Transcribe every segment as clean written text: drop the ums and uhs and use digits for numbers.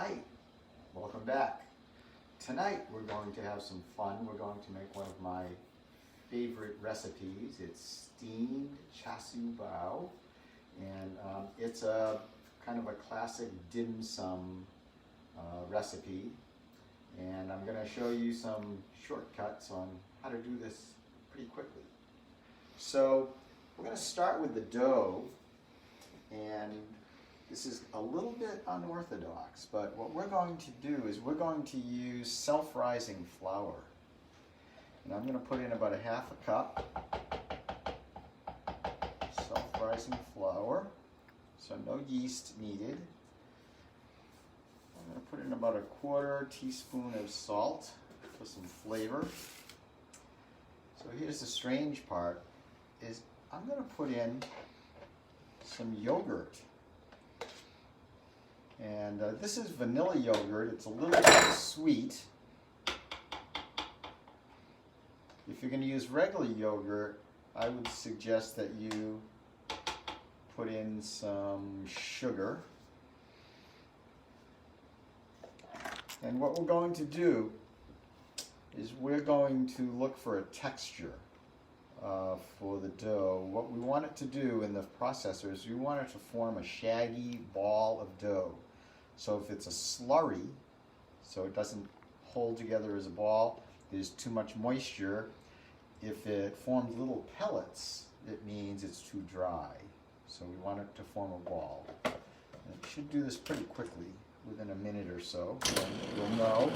Hi, welcome back. Tonight we're going to have some fun. We're going to make one of my favorite recipes. It's steamed Chasiu Bao, and it's a kind of a classic dim sum recipe. And I'm going to show you some shortcuts on how to do this pretty quickly. So we're going to start with the dough, and this is a little bit unorthodox, but what we're going to do is we're going to use self-rising flour. And I'm going to put in about a half a cup self-rising flour, so no yeast needed. I'm going to put in about a quarter teaspoon of salt for some flavor. So here's the strange part, is I'm going to put in some yogurt. And this is vanilla yogurt. It's a little bit sweet. If you're going to use regular yogurt, I would suggest that you put in some sugar. And what we're going to do is we're going to look for a texture for the dough. What we want it to do in the processor is we want it to form a shaggy ball of dough. So if it's a slurry, so it doesn't hold together as a ball, there's too much moisture. If it forms little pellets, it means it's too dry. So we want it to form a ball. And it should do this pretty quickly, within a minute or so, and you'll know.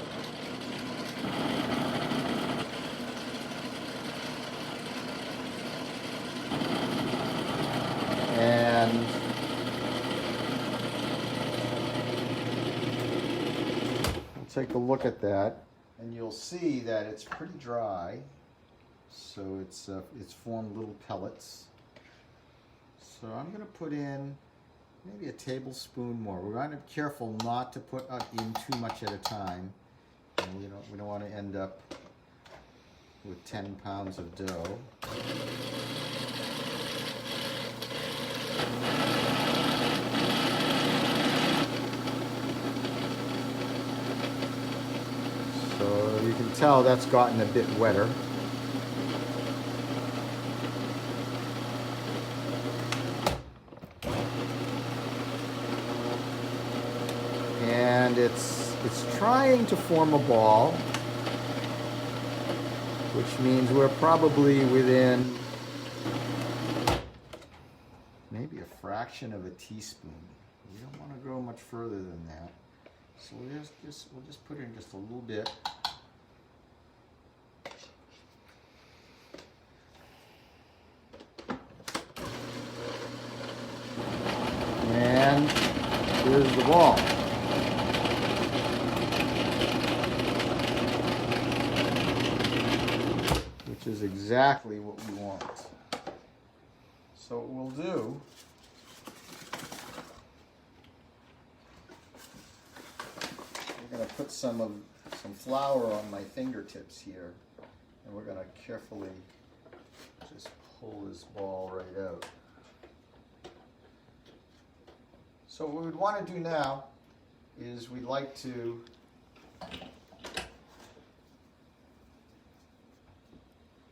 And take a look at that, and you'll see that it's pretty dry. So it's formed little pellets. So I'm going to put in maybe a tablespoon more. We're going to be careful not to put in too much at a time. And we don't want to end up with 10 pounds of dough. So you can tell that's gotten a bit wetter. And it's trying to form a ball, which means we're probably within maybe a fraction of a teaspoon. We don't want to go much further than that. So we'll just put in just a little bit. And here's the ball. Which is exactly what we want. So what we'll do, we're going to put some flour on my fingertips here, and we're going to carefully just pull this ball right out. So what we'd want to do now is we'd like to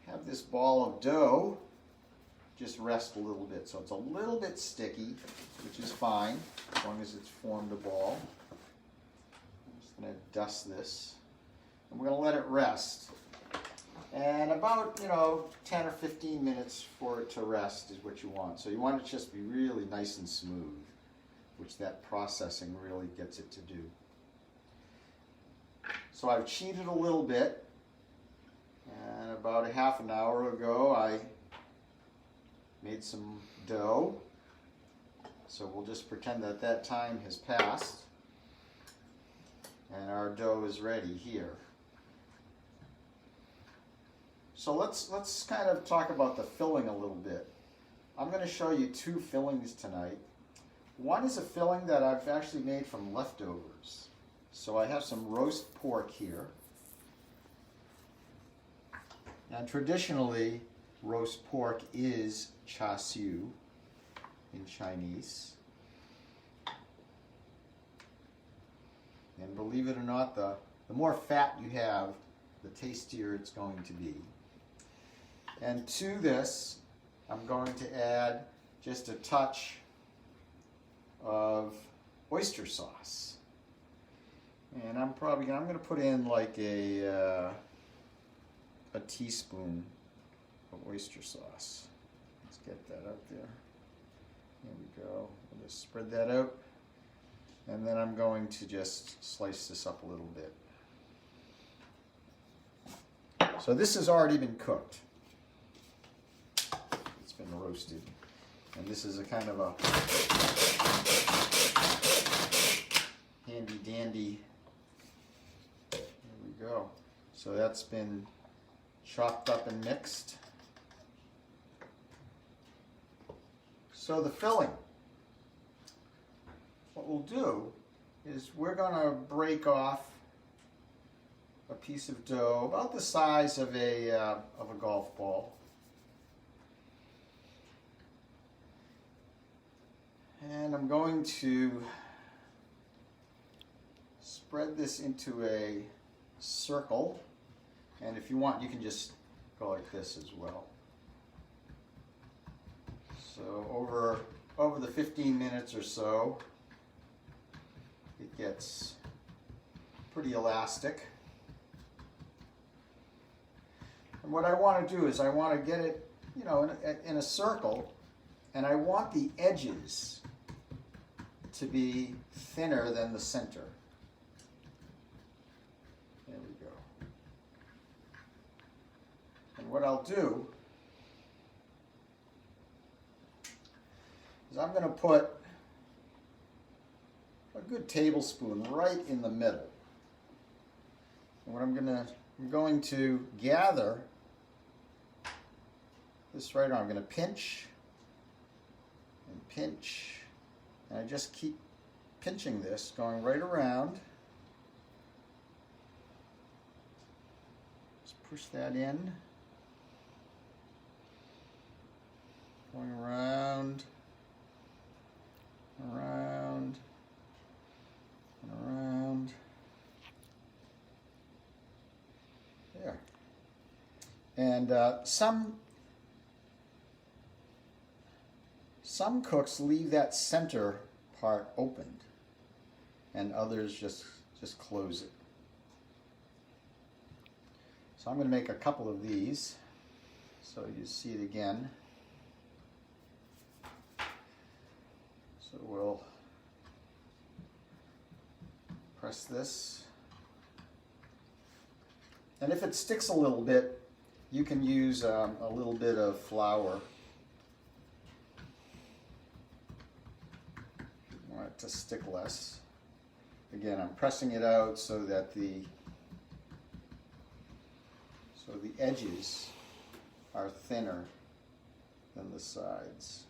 have this ball of dough just rest a little bit. So it's a little bit sticky, which is fine as long as it's formed a ball. I'm just going to dust this, and we're going to let it rest. And about 10 or 15 minutes for it to rest is what you want. So you want it to just be really nice and smooth, which that processing really gets it to do. So I've cheated a little bit, and about a half an hour ago I made some dough. So we'll just pretend that that time has passed, and our dough is ready here. So let's kind of talk about the filling a little bit. I'm going to show you two fillings tonight. One is a filling that I've actually made from leftovers. So I have some roast pork here. And traditionally, roast pork is chaassu in Chinese. And believe it or not, the more fat you have, the tastier it's going to be. And to this, I'm going to add just a touch of oyster sauce. And I'm going to put in like a teaspoon of oyster sauce. Let's get that up there. There we go. We'll just spread that out. And then I'm going to just slice this up a little bit. So this has already been cooked. It's been roasted. And this is a kind of a handy dandy. There we go. So that's been chopped up and mixed. So the filling, what we'll do is we're going to break off a piece of dough about the size of a golf ball. And I'm going to spread this into a circle. And if you want, you can just go like this as well. So over the 15 minutes or so, it gets pretty elastic. And what I want to do is I want to get it, you know, in a circle, and I want the edges to be thinner than the center. There we go. And what I'll do is I'm going to put a good tablespoon right in the middle. And what I'm going to gather this right on. I'm going to pinch and pinch, and I just keep pinching this, going right around. Just push that in, going around, around, and around. There. And some cooks leave that center part opened, and others just close it. So I'm going to make a couple of these so you see it again. So we'll press this. And if it sticks a little bit, you can use a little bit of flour. You want it to stick less. Again, I'm pressing it out so that the edges are thinner than the sides.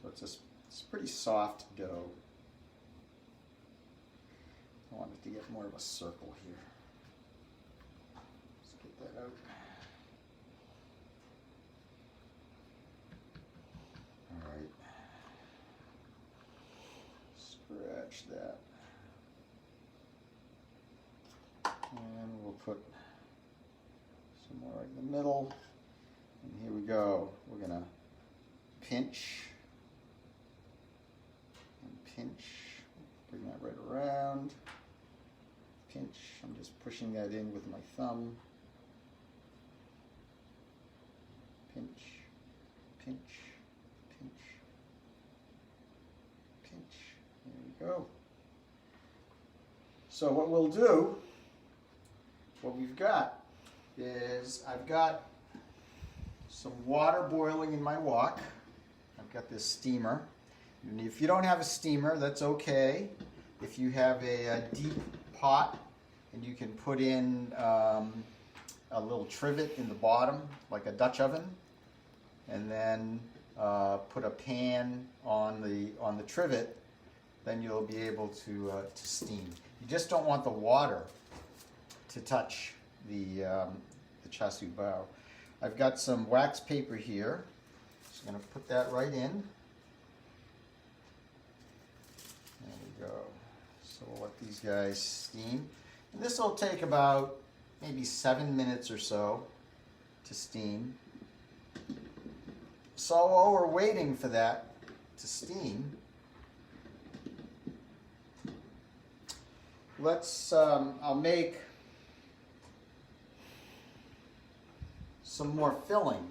So it's pretty soft dough. I want it to get more of a circle here. Let's get that out. All right. Scratch that. And we'll put some more right in the middle. And here we go. We're going to pinch and pinch. Bring that right around. Pinch. I'm just pushing that in with my thumb. Pinch, pinch, pinch, pinch. There we go. So what we'll do, what we've got is I've got some water boiling in my wok. I've got this steamer. And if you don't have a steamer, that's okay. If you have a deep pot, and you can put in a little trivet in the bottom, like a Dutch oven, and then put a pan on the trivet, then you'll be able to steam. You just don't want the water to touch the Chasiu Bao. I've got some wax paper here. Just going to put that right in. There we go. So we'll let these guys steam. And this will take about maybe 7 minutes or so to steam. So while we're waiting for that to steam, I'll make some more filling,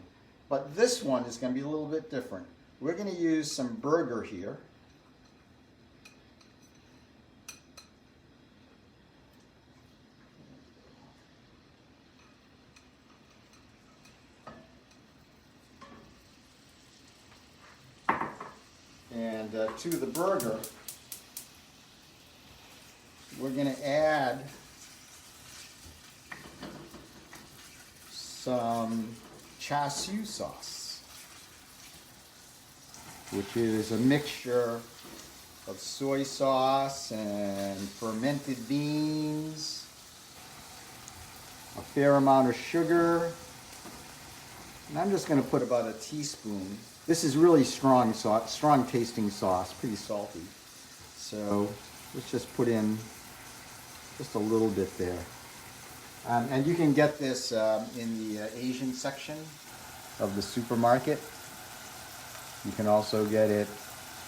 but this one is going to be a little bit different. We're going to use some burger here. And to the burger, we're going to add some chaassu sauce, which is a mixture of soy sauce and fermented beans, a fair amount of sugar, and I'm just going to put about a teaspoon. This is really strong sauce, strong tasting sauce, pretty salty. So let's just put in just a little bit there. And you can get this in the Asian section of the supermarket. You can also get it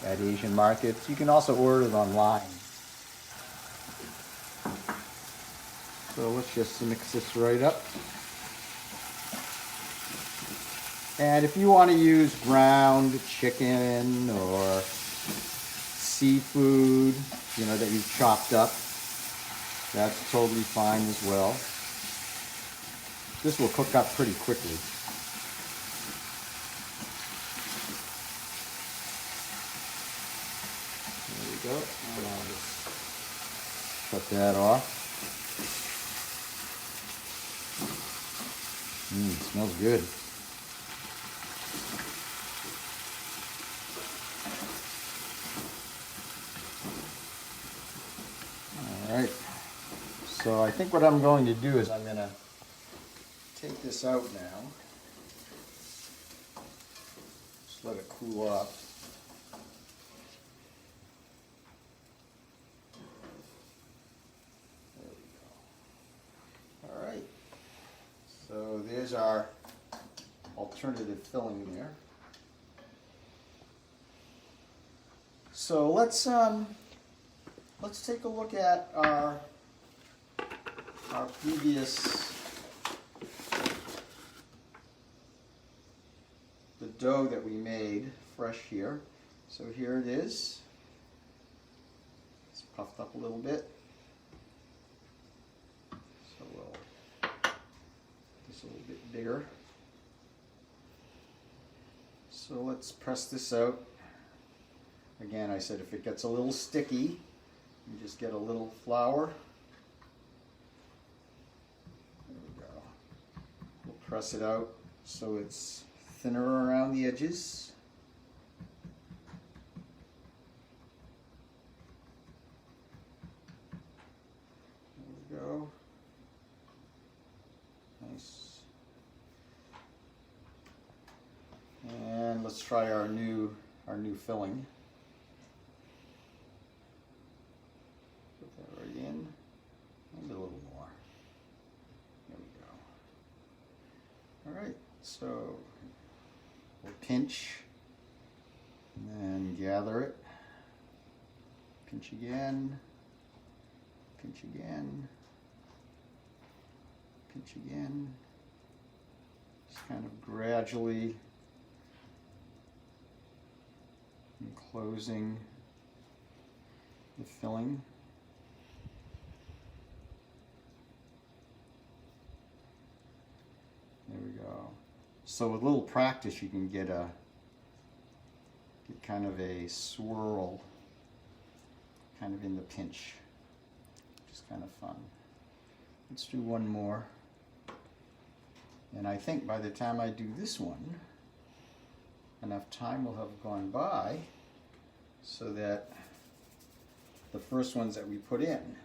at Asian markets. You can also order it online. So let's just mix this right up. And if you want to use ground chicken or seafood, you know, that you've chopped up, that's totally fine as well. This will cook up pretty quickly. There we go. And I'll just cut that off. Smells good. All right. So I think what I'm going to do is I'm going to take this out now. Just let it cool off. There we go. All right. So there's our alternative filling there. So let's take a look at our previous, the dough that we made fresh here. So here it is. It's puffed up a little bit. So we'll make this a little bit bigger. So let's press this out. Again, I said if it gets a little sticky, you just get a little flour. There we go. We'll press it out so it's thinner around the edges. There we go. Nice. And let's try our new filling. Put that right in. Maybe a little more. There we go. All right, so we'll pinch and then gather it. Pinch again. Pinch again. Pinch again. Just kind of gradually enclosing the filling. There we go. So with a little practice, you can get kind of a swirl, kind of in the pinch, which is kind of fun. Let's do one more. And I think by the time I do this one, enough time will have gone by so that the first ones that we put in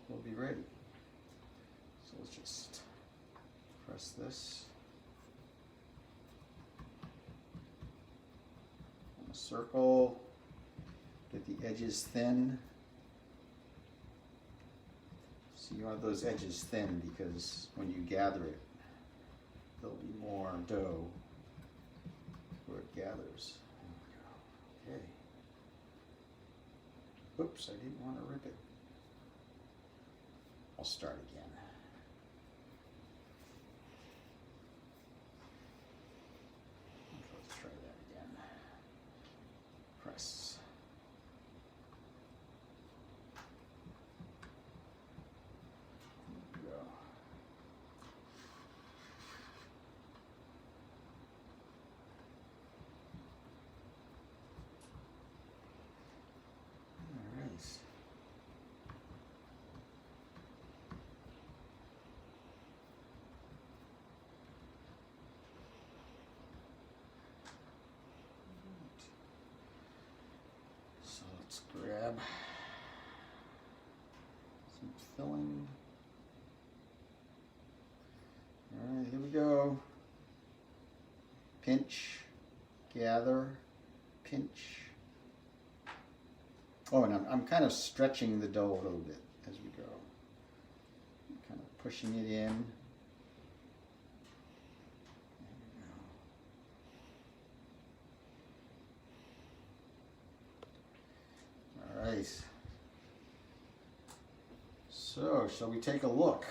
will be ready. So let's just press this in a circle, get the edges thin. So you want those edges thin because when you gather it, there'll be more dough where it gathers. Okay. Oops, I didn't want to rip it. I'll start again. Let's try that again. Press. There we go. All right. So let's grab some filling. All right, here we go. Pinch, gather, pinch. Oh, and I'm kind of stretching the dough a little bit as we go. Kind of pushing it in. All right. So, shall we take a look?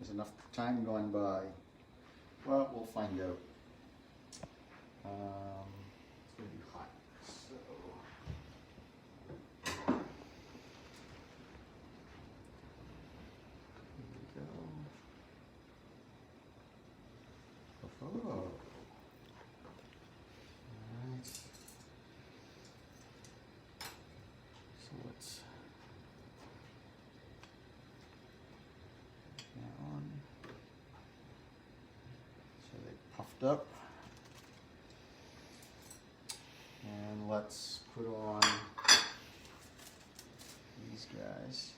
There's enough time going by. Well, we'll find out. It's going to be hot. So, here we go. Oh. All right. So let's put that on. So they puffed up. And let's put on these guys.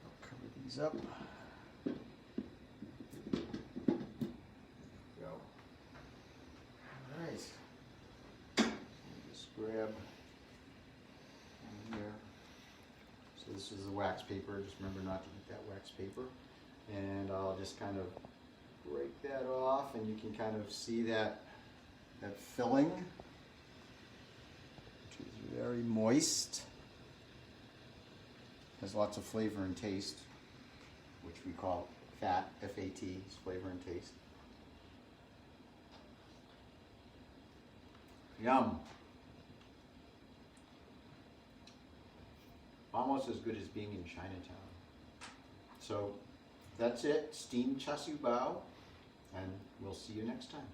I'll cover these up. There we go. All right. Just grab here. So this is the wax paper. Just remember not to eat that wax paper. And I'll just kind of break that off, and you can kind of see that filling, which is very moist. Has lots of flavor and taste, which we call FAT, F-A-T, is flavor and taste. Yum. Almost as good as being in Chinatown. So that's it, steamed Chasiu Bao, and we'll see you next time.